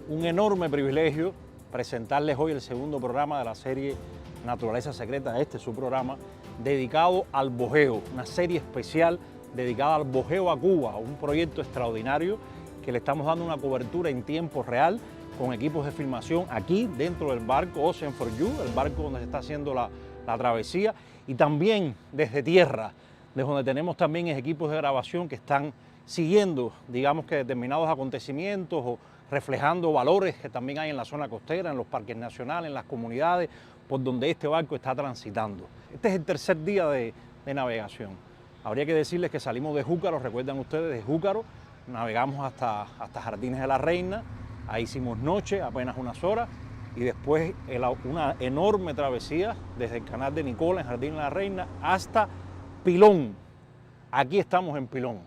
Un enorme privilegio presentarles hoy el segundo programa de la serie Naturaleza Secreta. Este es su programa dedicado al bojeo, una serie especial dedicada al bojeo a Cuba, un proyecto extraordinario que le estamos dando una cobertura en tiempo real con equipos de filmación aquí dentro del barco Ocean for You, el barco donde se está haciendo la travesía, y también desde tierra, desde donde tenemos también equipos de grabación que están siguiendo, digamos que determinados acontecimientos o reflejando valores que también hay en la zona costera, en los parques nacionales, en las comunidades por donde este barco está transitando. Este es el tercer día de navegación. Habría que decirles que salimos de Júcaro, recuerdan ustedes, de Júcaro, navegamos hasta Jardines de la Reina, ahí hicimos noche, apenas unas horas, y después una enorme travesía desde el canal de Nicola, en Jardines de la Reina, hasta Pilón. Aquí estamos en Pilón.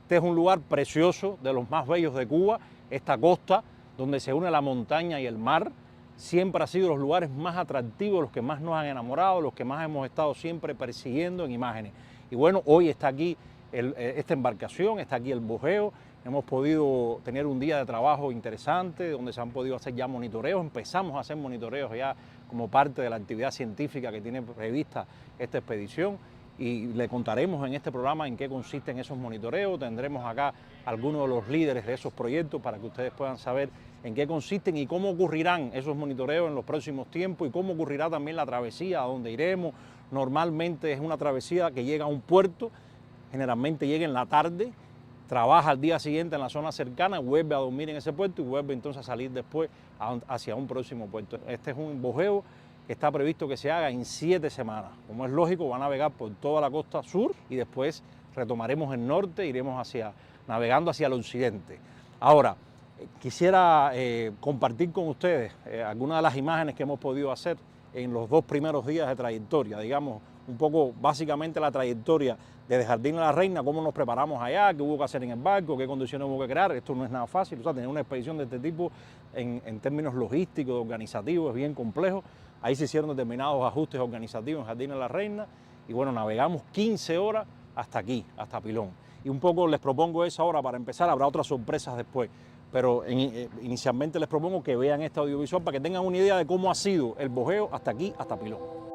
Este es un lugar precioso, de los más bellos de Cuba. Esta costa, donde se une la montaña y el mar, siempre ha sido los lugares más atractivos, los que más nos han enamorado, los que más hemos estado siempre persiguiendo en imágenes. Y bueno, hoy está aquí esta embarcación, está aquí el bojeo. Hemos podido tener un día de trabajo interesante, donde se han podido hacer ya monitoreos. Empezamos a hacer monitoreos ya como parte de la actividad científica que tiene prevista esta expedición. Y le contaremos en este programa en qué consisten esos monitoreos. Tendremos acá algunos de los líderes de esos proyectos para que ustedes puedan saber en qué consisten y cómo ocurrirán esos monitoreos en los próximos tiempos y cómo ocurrirá también la travesía a donde iremos. Normalmente es una travesía que llega a un puerto, generalmente llega en la tarde, trabaja al día siguiente en la zona cercana, vuelve a dormir en ese puerto y vuelve entonces a salir después hacia un próximo puerto. Este es un bojeo que está previsto que se haga en 7 semanas. Como es lógico, va a navegar por toda la costa sur y después retomaremos el norte, iremos navegando hacia el occidente. Ahora, quisiera compartir con ustedes algunas de las imágenes que hemos podido hacer en los 2 primeros días de trayectoria, digamos, un poco básicamente la trayectoria desde Jardín de la Reina, cómo nos preparamos allá, qué hubo que hacer en el barco, qué condiciones hubo que crear. Esto no es nada fácil, o sea, tener una expedición de este tipo en términos logísticos, organizativos, es bien complejo. Ahí se hicieron determinados ajustes organizativos en Jardín de la Reina y bueno, navegamos 15 horas hasta aquí, hasta Pilón. Y un poco les propongo eso ahora para empezar, habrá otras sorpresas después, pero inicialmente les propongo que vean este audiovisual para que tengan una idea de cómo ha sido el bojeo hasta aquí, hasta Pilón.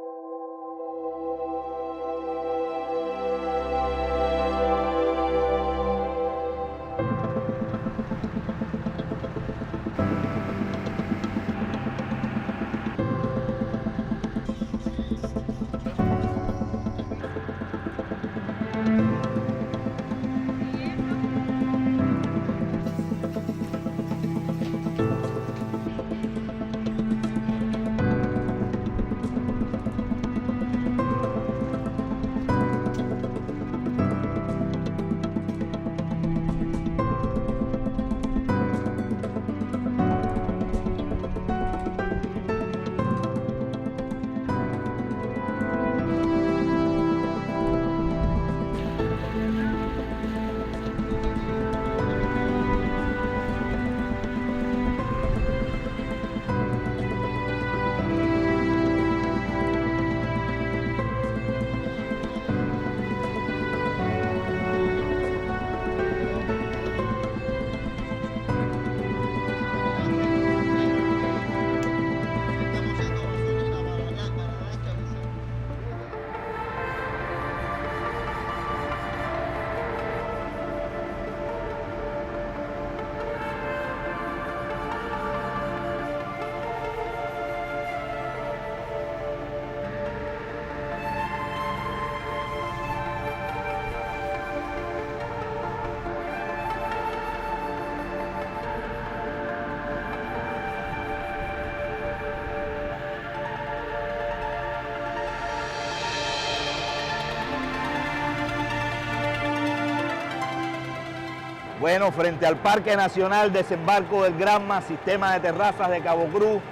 Bueno, frente al Parque Nacional Desembarco del Granma, sistema de terrazas de Cabo Cruz,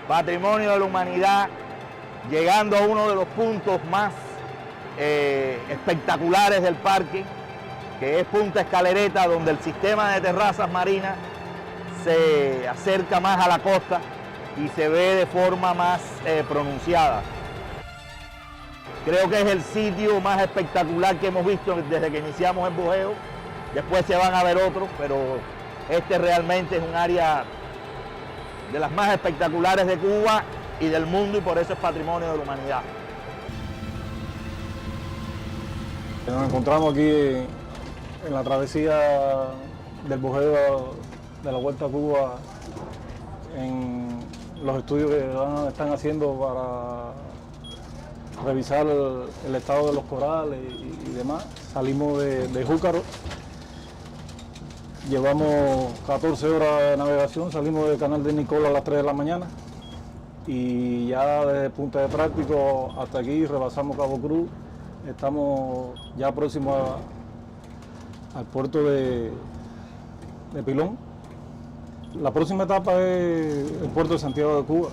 patrimonio de la humanidad, llegando a uno de los puntos más espectaculares del parque, que es Punta Escalereta, donde el sistema de terrazas marinas se acerca más a la costa y se ve de forma más pronunciada. Creo que es el sitio más espectacular que hemos visto desde que iniciamos el bujeo. Después se van a ver otros, pero este realmente es un área de las más espectaculares de Cuba y del mundo, y por eso es patrimonio de la humanidad. Nos encontramos aquí en la travesía del bujeo de la Vuelta a Cuba, en los estudios que están haciendo para revisar el estado de los corales y demás. Salimos de Júcaro, llevamos 14 horas de navegación, salimos del canal de Nicola a las 3 de la mañana y ya desde Punta de Práctico hasta aquí rebasamos Cabo Cruz. Estamos ya próximos al puerto de Pilón. La próxima etapa es el puerto de Santiago de Cuba.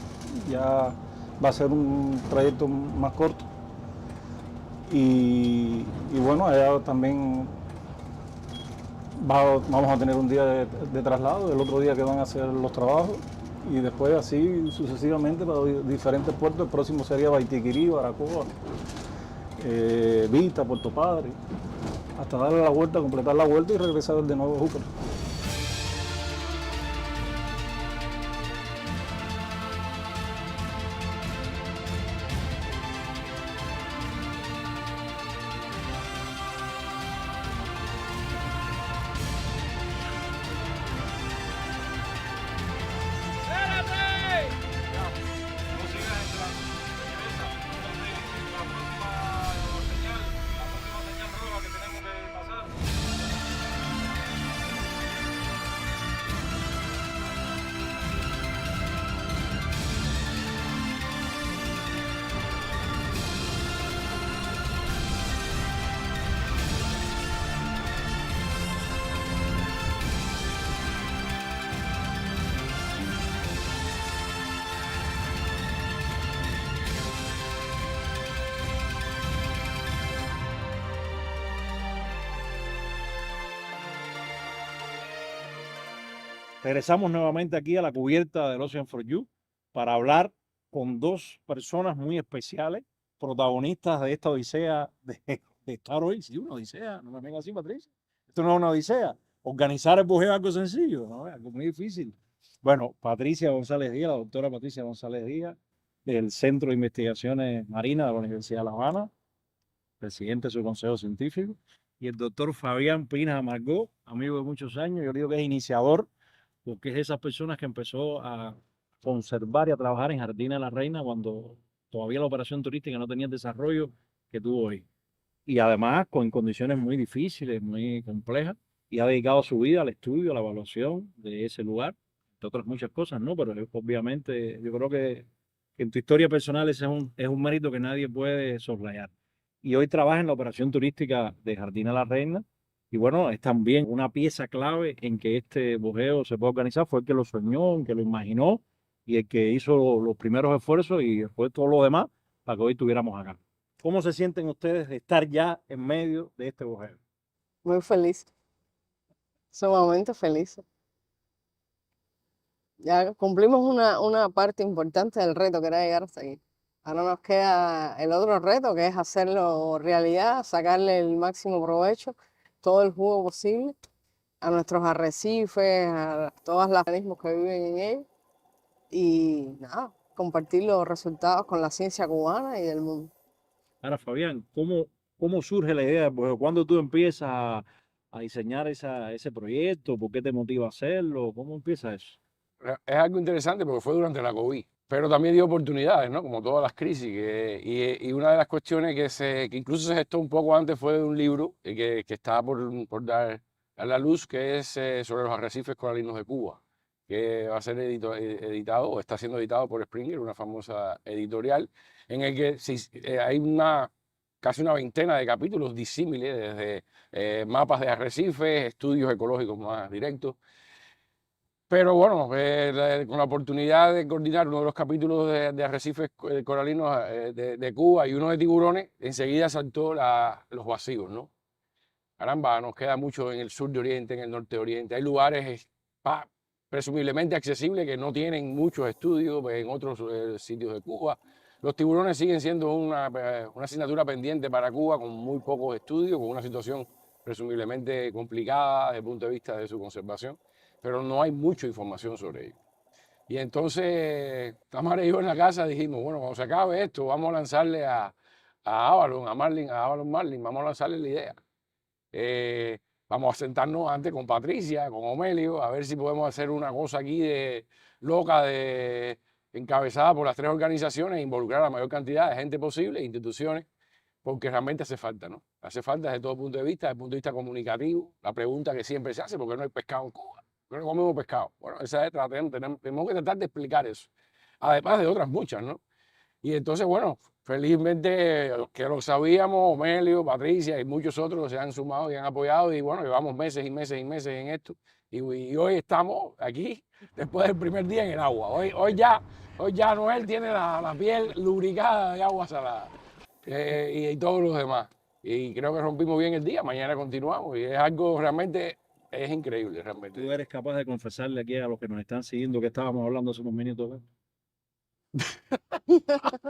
Ya va a ser un trayecto más corto. Y bueno, allá también vamos a tener un día de traslado, el otro día que van a hacer los trabajos, y después así sucesivamente para diferentes puertos. El próximo sería Baitiquirí, Baracoa, Vita, Puerto Padre, hasta darle la vuelta, completar la vuelta y regresar de nuevo a Júcar. Regresamos nuevamente aquí a la cubierta del Ocean for You para hablar con dos personas muy especiales, protagonistas de esta odisea de estar hoy. Sí, una odisea, no me venga así, Patricia. Esto no es una odisea. Organizar el bujeo es algo sencillo, ¿no? Es algo muy difícil. Bueno, Patricia González Díaz, la doctora Patricia González Díaz, del Centro de Investigaciones Marinas de la Universidad de La Habana, presidente de su consejo científico, y el doctor Fabián Pinas Amargó, amigo de muchos años, yo digo que es iniciador, porque es de esas personas que empezó a conservar y a trabajar en Jardines de la Reina cuando todavía la operación turística no tenía el desarrollo que tuvo hoy. Y además con condiciones muy difíciles, muy complejas, y ha dedicado su vida al estudio, a la evaluación de ese lugar, entre otras muchas cosas, ¿no? Pero obviamente yo creo que en tu historia personal ese es un mérito que nadie puede soslayar. Y hoy trabaja en la operación turística de Jardines de la Reina. Y bueno, es también una pieza clave en que este bujeo se pueda organizar. Fue el que lo soñó, el que lo imaginó y el que hizo los primeros esfuerzos y después todo lo demás para que hoy estuviéramos acá. ¿Cómo se sienten ustedes de estar ya en medio de este bujeo? Muy feliz, sumamente feliz. Ya cumplimos una parte importante del reto, que era llegar hasta aquí. Ahora nos queda el otro reto, que es hacerlo realidad, sacarle el máximo provecho, todo el jugo posible a nuestros arrecifes, a todos los organismos que viven en ellos, y nada, compartir los resultados con la ciencia cubana y del mundo. Ahora, Fabián, ¿cómo surge la idea del bujeo? ¿Cuándo tú empiezas a diseñar ese proyecto? ¿Por qué te motiva a hacerlo? ¿Cómo empieza eso? Es algo interesante porque fue durante la COVID, pero también dio oportunidades, ¿no? Como todas las crisis. Y una de las cuestiones que incluso se gestó un poco antes fue de un libro que está por dar a la luz, que es sobre los arrecifes coralinos de Cuba, que va a ser editado o está siendo editado por Springer, una famosa editorial, en el que hay casi una veintena de capítulos disímiles, desde mapas de arrecifes, estudios ecológicos más directos. Pero bueno, con la oportunidad de coordinar uno de los capítulos de arrecifes coralinos de Cuba y uno de tiburones, enseguida saltó los vacíos, ¿no? Caramba, nos queda mucho en el sur de Oriente, en el norte de Oriente. Hay lugares presumiblemente accesibles que no tienen muchos estudios en otros sitios de Cuba. Los tiburones siguen siendo una asignatura pendiente para Cuba con muy pocos estudios, con una situación presumiblemente complicada desde el punto de vista de su conservación, pero no hay mucha información sobre ello. Y entonces, Tamara y yo en la casa dijimos, bueno, cuando se acabe esto, vamos a lanzarle a Avalon, a Avalon Marlin, vamos a lanzarle la idea. Vamos a sentarnos antes con Patricia, con Omelio, a ver si podemos hacer una cosa aquí loca, encabezada por las 3 organizaciones, e involucrar a la mayor cantidad de gente posible, instituciones, porque realmente hace falta, ¿no? Hace falta desde todo punto de vista comunicativo, la pregunta que siempre se hace, ¿por qué no hay pescado en Cuba? ¿Por qué no comemos pescado? Bueno, tenemos que tratar de explicar eso, además de otras muchas, ¿no? Y entonces, bueno, felizmente que lo sabíamos, Omelio, Patricia y muchos otros se han sumado y han apoyado, y bueno, llevamos meses y meses y meses en esto, y hoy estamos aquí después del primer día en el agua. Hoy ya Noel tiene la piel lubricada de agua salada y todos los demás. Y creo que rompimos bien el día, mañana continuamos y es algo realmente, es increíble realmente. ¿Tú eres capaz de confesarle aquí a los que nos están siguiendo que estábamos hablando hace unos minutos?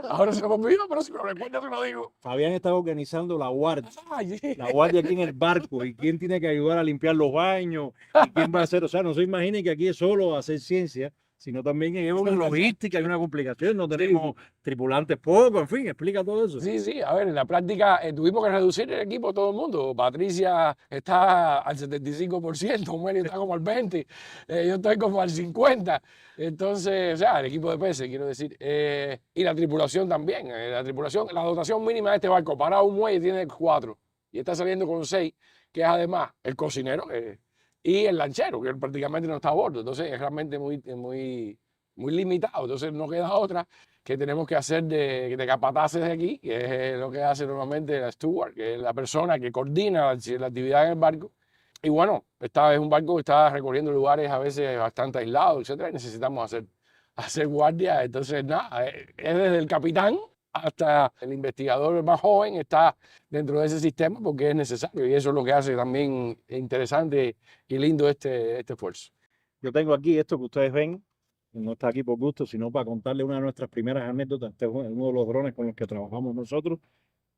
Ahora se me olvidó, pero si me lo recuerdas te lo digo. Fabián está organizando la guardia. Ay, sí. La guardia aquí en el barco, y quién tiene que ayudar a limpiar los baños, y quién va a hacer, o sea, no se imaginen que aquí es solo hacer ciencia, sino también hay una logística, hay una complicación, no tenemos tripulantes pocos, en fin, explica todo eso. Sí, a ver, en la práctica tuvimos que reducir el equipo todo el mundo. Patricia está al 75%, Omelio está como al 20%, yo estoy como al 50%. Entonces, o sea, el equipo de peces, quiero decir. Y la tripulación también. La dotación mínima de este barco para un muelle tiene 4 y está saliendo con 6, que es además el cocinero y el lanchero, que prácticamente no está a bordo. Entonces es realmente muy limitado. Entonces no queda otra que tenemos que hacer de capataces de aquí, que es lo que hace normalmente la steward, que es la persona que coordina la actividad en el barco. Y bueno, esta es un barco que está recorriendo lugares a veces bastante aislados, etcétera, y necesitamos hacer guardia. Entonces, nada, es desde el capitán hasta el investigador más joven está dentro de ese sistema porque es necesario, y eso es lo que hace también interesante y lindo este esfuerzo. Yo tengo aquí esto que ustedes ven, no está aquí por gusto, sino para contarle una de nuestras primeras anécdotas. Este es uno de los drones con los que trabajamos nosotros,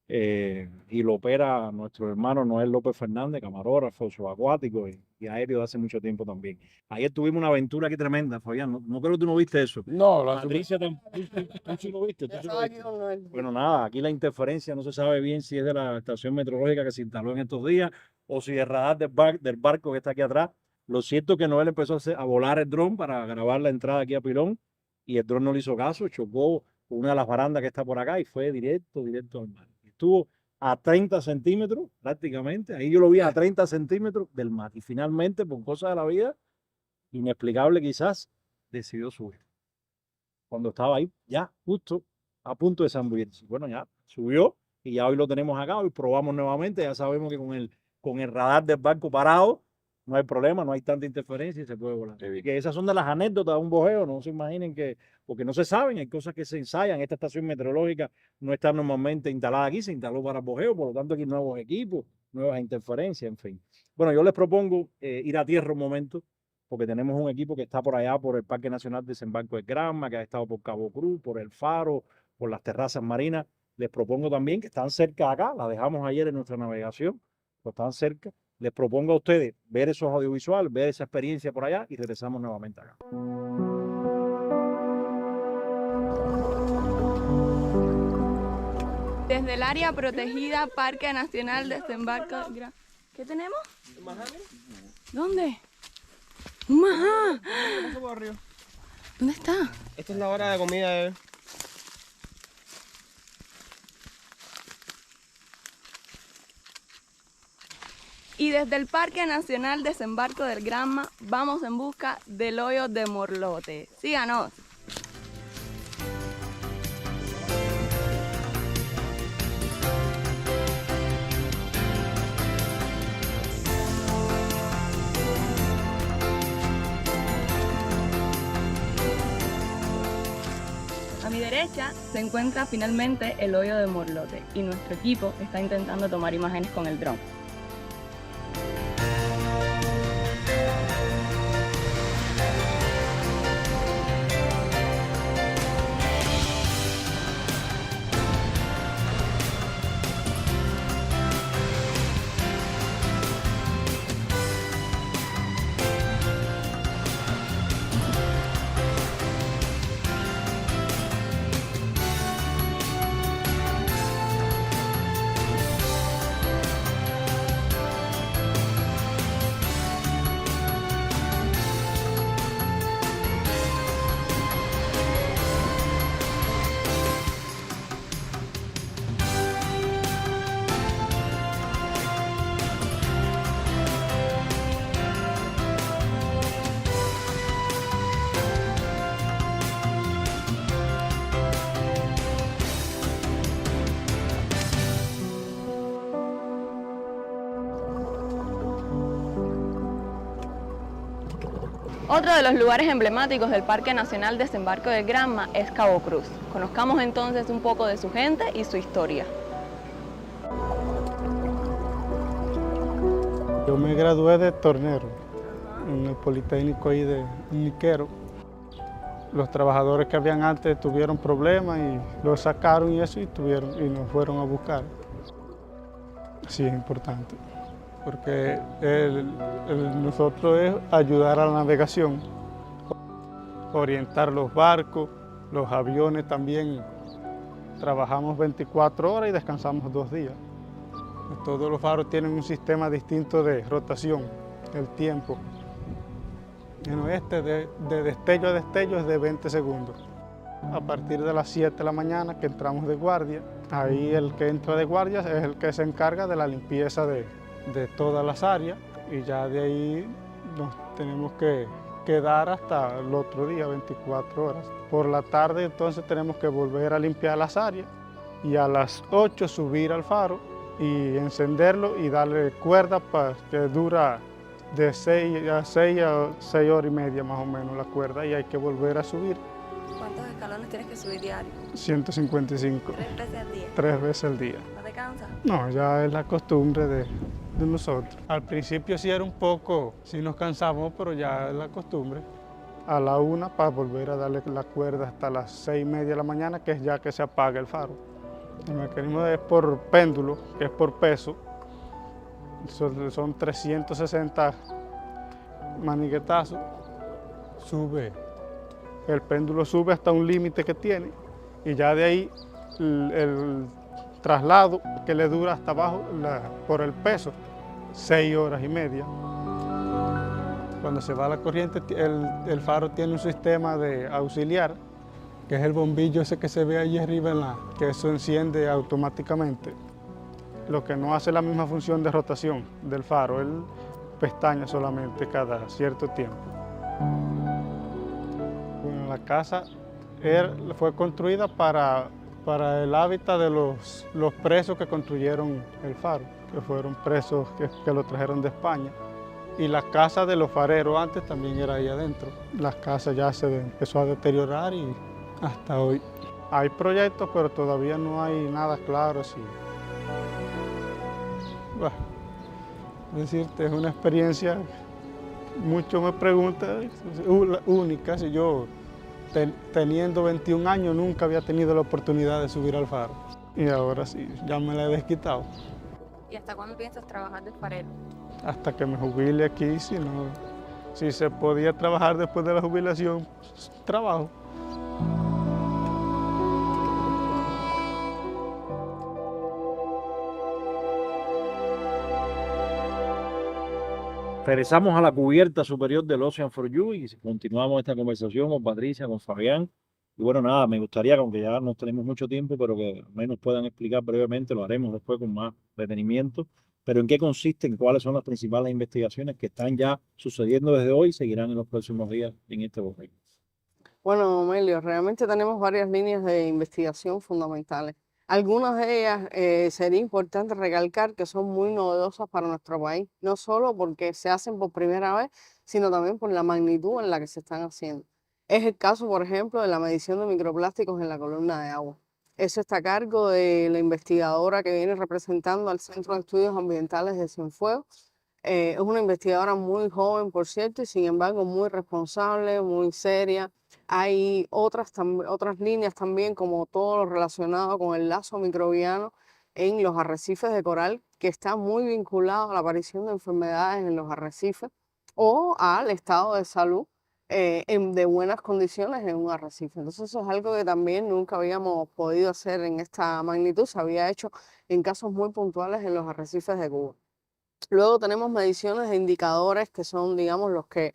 y lo opera nuestro hermano Noel López Fernández, camarógrafo subacuático y aéreo de hace mucho tiempo también. Ayer tuvimos una aventura aquí tremenda, Fabián, no creo que tú no viste eso. No, Patricia, ¿tú sí lo viste? Bueno, nada, aquí la interferencia no se sabe bien si es de la estación meteorológica que se instaló en estos días o si es radar del barco que está aquí atrás. Lo cierto es que Noel empezó a volar el dron para grabar la entrada aquí a Pilón, y el dron no le hizo caso, chocó con una de las barandas que está por acá y fue directo al mar. Estuvo a 30 centímetros prácticamente, ahí yo lo vi a 30 centímetros del mar, y finalmente, por cosas de la vida, inexplicable quizás, decidió subir. Cuando estaba ahí, ya justo a punto de zambullirse. Bueno, ya subió y ya hoy lo tenemos acá, hoy probamos nuevamente, ya sabemos que con el radar del barco parado no hay problema, no hay tanta interferencia y se puede volar. Que esas son de las anécdotas de un bojeo, no se imaginen que, porque no se saben, hay cosas que se ensayan. Esta estación meteorológica no está normalmente instalada aquí, se instaló para el bojeo, por lo tanto aquí nuevos equipos, nuevas interferencias, en fin. Bueno, yo les propongo ir a tierra un momento, porque tenemos un equipo que está por allá, por el Parque Nacional Desembarco del Granma, que ha estado por Cabo Cruz, por el Faro, por las terrazas marinas. Les propongo también que están cerca de acá, la dejamos ayer en nuestra navegación, pero están cerca. Les propongo a ustedes ver esos audiovisuales, ver esa experiencia por allá, y regresamos nuevamente acá. Desde el área protegida Parque Nacional Desembarco del Granma. ¿Qué tenemos? ¿Un majá? ¿Dónde? ¡Un majá! ¿Dónde está? Esta es la hora de comida. Y desde el Parque Nacional Desembarco del Granma vamos en busca del hoyo de Morlote. Síganos. A mi derecha se encuentra finalmente el hoyo de Morlote y nuestro equipo está intentando tomar imágenes con el dron. Otro de los lugares emblemáticos del Parque Nacional Desembarco del Granma es Cabo Cruz. Conozcamos entonces un poco de su gente y su historia. Yo me gradué de tornero en el Politécnico ahí de Niquero. Los trabajadores que habían antes tuvieron problemas y los sacaron y eso y nos fueron a buscar. Sí, es importante, porque nosotros es ayudar a la navegación, orientar los barcos, los aviones también. Trabajamos 24 horas y descansamos 2 días. Todos los faros tienen un sistema distinto de rotación, el tiempo. Bueno, de destello a destello es de 20 segundos. A partir de las 7 de la mañana que entramos de guardia, ahí el que entra de guardia es el que se encarga de la limpieza de todas las áreas y ya de ahí nos tenemos que quedar hasta el otro día, 24 horas. Por la tarde entonces tenemos que volver a limpiar las áreas y a las 8 subir al faro y encenderlo y darle cuerda para que dura de 6 a 6 horas y media más o menos la cuerda y hay que volver a subir. ¿Cuántos escalones tienes que subir diario? 155. 3 veces al día. 3 veces al día. ¿No te cansas? No, ya es la costumbre de nosotros. Al principio sí era un poco, sí nos cansamos, pero ya es la costumbre. A la 1 para volver a darle la cuerda hasta las 6:30 de la mañana, que es ya que se apaga el faro. El mecanismo es por péndulo, que es por peso. Son 360 maniguetazos. El péndulo sube hasta un límite que tiene y ya de ahí el traslado que le dura hasta abajo por el peso, 6 horas y media. Cuando se va la corriente, el faro tiene un sistema de auxiliar, que es el bombillo ese que se ve allí arriba, que eso enciende automáticamente. Lo que no hace la misma función de rotación del faro, él pestaña solamente cada cierto tiempo. Bueno, la casa fue construida para el hábitat de los presos que construyeron el faro, que fueron presos que lo trajeron de España. Y la casa de los fareros antes también era ahí adentro. La casa ya se empezó a deteriorar y hasta hoy. Hay proyectos, pero todavía no hay nada claro. Bueno, decirte, es una experiencia, muchos me preguntan, única. Si yo, teniendo 21 años, nunca había tenido la oportunidad de subir al faro. Y ahora sí, ya me la he desquitado. ¿Y hasta cuándo piensas trabajar de farero? Hasta que me jubile aquí, si se podía trabajar después de la jubilación, trabajo. Regresamos a la cubierta superior del Ocean for You y continuamos esta conversación con Patricia, con Fabián. Y bueno, nada, me gustaría, aunque ya no tenemos mucho tiempo, pero que al menos puedan explicar brevemente, lo haremos después con más detenimiento, pero en qué consisten, cuáles son las principales investigaciones que están ya sucediendo desde hoy y seguirán en los próximos días en este borrego. Bueno, Melio, realmente tenemos varias líneas de investigación fundamentales. Algunas de ellas sería importante recalcar que son muy novedosas para nuestro país, no solo porque se hacen por primera vez, sino también por la magnitud en la que se están haciendo. Es el caso, por ejemplo, de la medición de microplásticos en la columna de agua. Eso está a cargo de la investigadora que viene representando al Centro de Estudios Ambientales de Cienfuegos. Es una investigadora muy joven, por cierto, y sin embargo muy responsable, muy seria. Hay otras líneas también, como todo lo relacionado con el lazo microbiano en los arrecifes de coral, que está muy vinculado a la aparición de enfermedades en los arrecifes o al estado de salud de buenas condiciones en un arrecife. Entonces eso es algo que también nunca habíamos podido hacer en esta magnitud, se había hecho en casos muy puntuales en los arrecifes de Cuba. Luego tenemos mediciones de indicadores que son, digamos, los que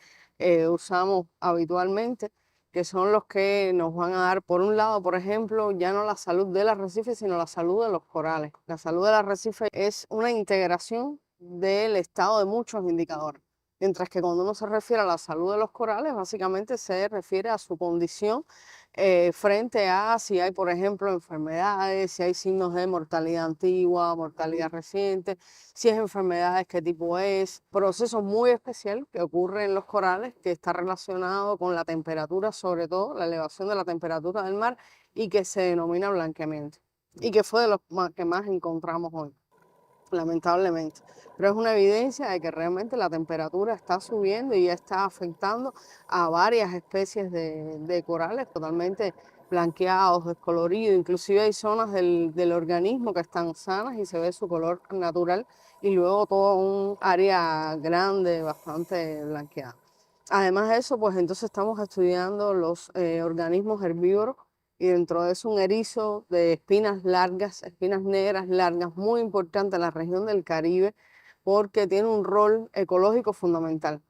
usamos habitualmente, que son los que nos van a dar, por un lado, por ejemplo, ya no la salud del arrecife, sino la salud de los corales. La salud del arrecife es una integración del estado de muchos indicadores. Mientras que cuando uno se refiere a la salud de los corales, básicamente se refiere a su condición frente a si hay, por ejemplo, enfermedades, si hay signos de mortalidad antigua, mortalidad reciente, si es enfermedades, qué tipo es, proceso muy especial que ocurre en los corales que está relacionado con la temperatura, sobre todo la elevación de la temperatura del mar y que se denomina blanqueamiento y que fue de los que más encontramos hoy, lamentablemente. Pero es una evidencia de que realmente la temperatura está subiendo y ya está afectando a varias especies de corales totalmente blanqueados, descoloridos. Inclusive hay zonas del organismo que están sanas y se ve su color natural y luego todo un área grande, bastante blanqueada. Además de eso, pues entonces estamos estudiando los organismos herbívoros y dentro de eso un erizo de espinas largas, espinas negras largas, muy importante en la región del Caribe porque tiene un rol ecológico fundamental.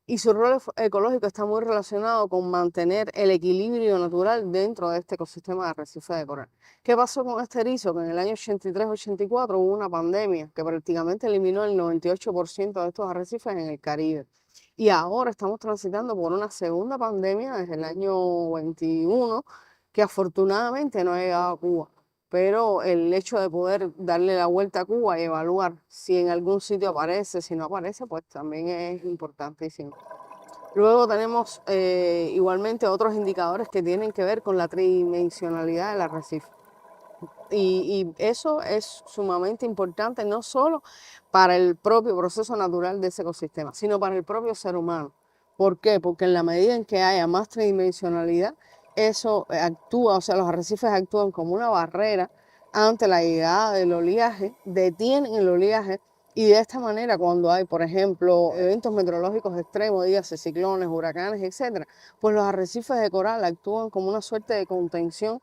Y su rol ecológico está muy relacionado con mantener el equilibrio natural dentro de este ecosistema de arrecife de coral. ¿Qué pasó con este erizo? Que en el año 83-84 hubo una pandemia que prácticamente eliminó el 98% de estos arrecifes en el Caribe. Y ahora estamos transitando por una segunda pandemia desde el año 21 que afortunadamente no ha llegado a Cuba. Pero el hecho de poder darle la vuelta a Cuba y evaluar si en algún sitio aparece, si no aparece, pues también es importantísimo. Luego tenemos igualmente otros indicadores que tienen que ver con la tridimensionalidad del arrecife. Y eso es sumamente importante no solo para el propio proceso natural de ese ecosistema, sino para el propio ser humano. ¿Por qué? Porque en la medida en que haya más tridimensionalidad, eso actúa, o sea, los arrecifes actúan como una barrera ante la llegada del oleaje, detienen el oleaje y de esta manera cuando hay, por ejemplo, eventos meteorológicos extremos, dígase ciclones, huracanes, etcétera, pues los arrecifes de coral actúan como una suerte de contención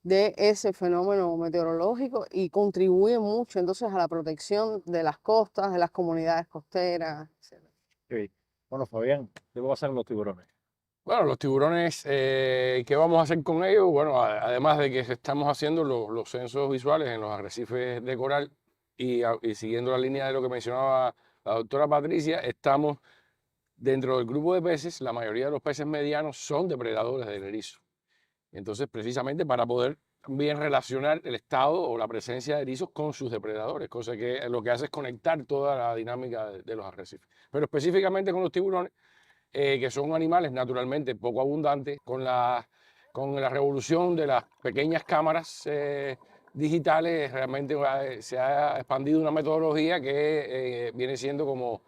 de ese fenómeno meteorológico y contribuyen mucho entonces a la protección de las costas, de las comunidades costeras, etcétera. Sí. Bueno, Fabián, ¿qué va a hacer con los tiburones? Bueno, los tiburones, ¿qué vamos a hacer con ellos? Bueno, además de que estamos haciendo los censos visuales en los arrecifes de coral y siguiendo la línea de lo que mencionaba la doctora Patricia, estamos dentro del grupo de peces, la mayoría de los peces medianos son depredadores del erizo. Entonces, precisamente para poder bien relacionar el estado o la presencia de erizos con sus depredadores, cosa que lo que hace es conectar toda la dinámica de los arrecifes. Pero específicamente con los tiburones, que son animales naturalmente poco abundantes, con la revolución de las pequeñas cámaras digitales, realmente se ha expandido una metodología que viene siendo como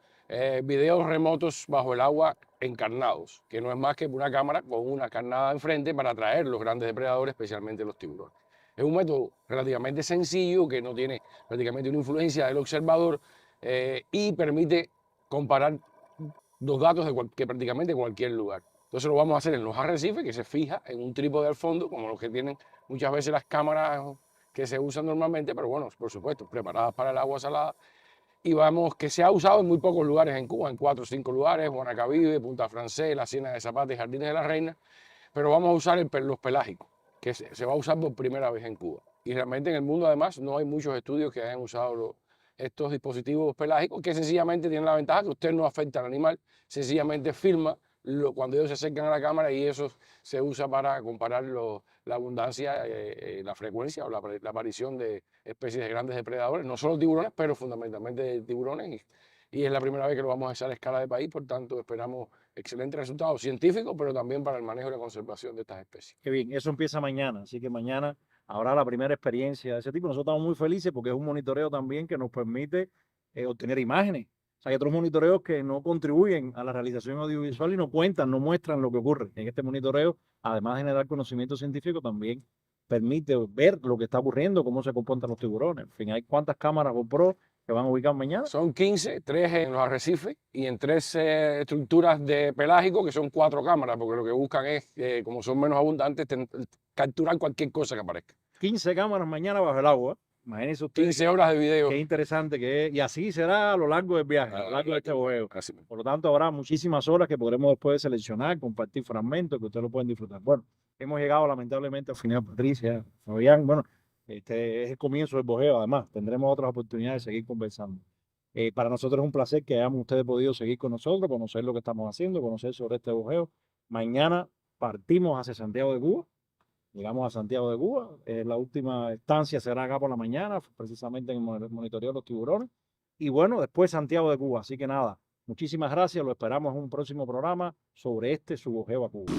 videos remotos bajo el agua encarnados, que no es más que una cámara con una carnada enfrente para atraer los grandes depredadores, especialmente los tiburones. Es un método relativamente sencillo que no tiene prácticamente una influencia del observador y permite comparar los datos de prácticamente cualquier lugar. Entonces lo vamos a hacer en los arrecifes, que se fija en un trípode al fondo, como los que tienen muchas veces las cámaras que se usan normalmente, pero bueno, por supuesto, preparadas para el agua salada. Y vamos, que se ha usado en muy pocos lugares en Cuba, en 4 o 5 lugares, Guanacavive, Punta Francés, la Ciénaga de Zapata y Jardines de la Reina, pero vamos a usar los pelágicos, que se va a usar por primera vez en Cuba. Y realmente en el mundo además no hay muchos estudios que hayan usado estos dispositivos pelágicos, que sencillamente tienen la ventaja que usted no afecta al animal, sencillamente filma cuando ellos se acercan a la cámara y eso se usa para comparar la abundancia, la frecuencia o la aparición de especies de grandes depredadores, no solo tiburones, pero fundamentalmente tiburones. Y es la primera vez que lo vamos a hacer a escala de país, por tanto esperamos excelentes resultados científicos, pero también para el manejo y la conservación de estas especies. Qué bien, eso empieza mañana, así que mañana habrá la primera experiencia de ese tipo. Nosotros estamos muy felices porque es un monitoreo también que nos permite obtener imágenes. O sea, hay otros monitoreos que no contribuyen a la realización audiovisual y no cuentan, no muestran lo que ocurre. En este monitoreo, además de generar conocimiento científico, también permite ver lo que está ocurriendo, cómo se comportan los tiburones. En fin, hay cuántas cámaras GoPro que van a ubicar mañana. Son 15, 3 en los arrecifes y en 3 estructuras de pelágico, que son 4 cámaras, porque lo que buscan es, como son menos abundantes, capturar cualquier cosa que aparezca. 15 cámaras mañana bajo el agua. Imagínense ustedes. 15 horas de video. Qué interesante que es. Y así será a lo largo del viaje, a lo largo de este boheo. Por lo tanto, habrá muchísimas horas que podremos después seleccionar, compartir fragmentos que ustedes lo pueden disfrutar. Bueno, hemos llegado lamentablemente al final, Patricia, Fabián. Bueno, este es el comienzo del boheo, además. Tendremos otras oportunidades de seguir conversando. Para nosotros es un placer que hayamos ustedes podido seguir con nosotros, conocer lo que estamos haciendo, conocer sobre este bujeo. Mañana partimos hacia Santiago de Cuba. Llegamos a Santiago de Cuba. La última estancia será acá por la mañana, precisamente en el monitoreo de los tiburones. Y bueno, después Santiago de Cuba. Así que nada, muchísimas gracias. Lo esperamos en un próximo programa sobre su bujeo a Cuba.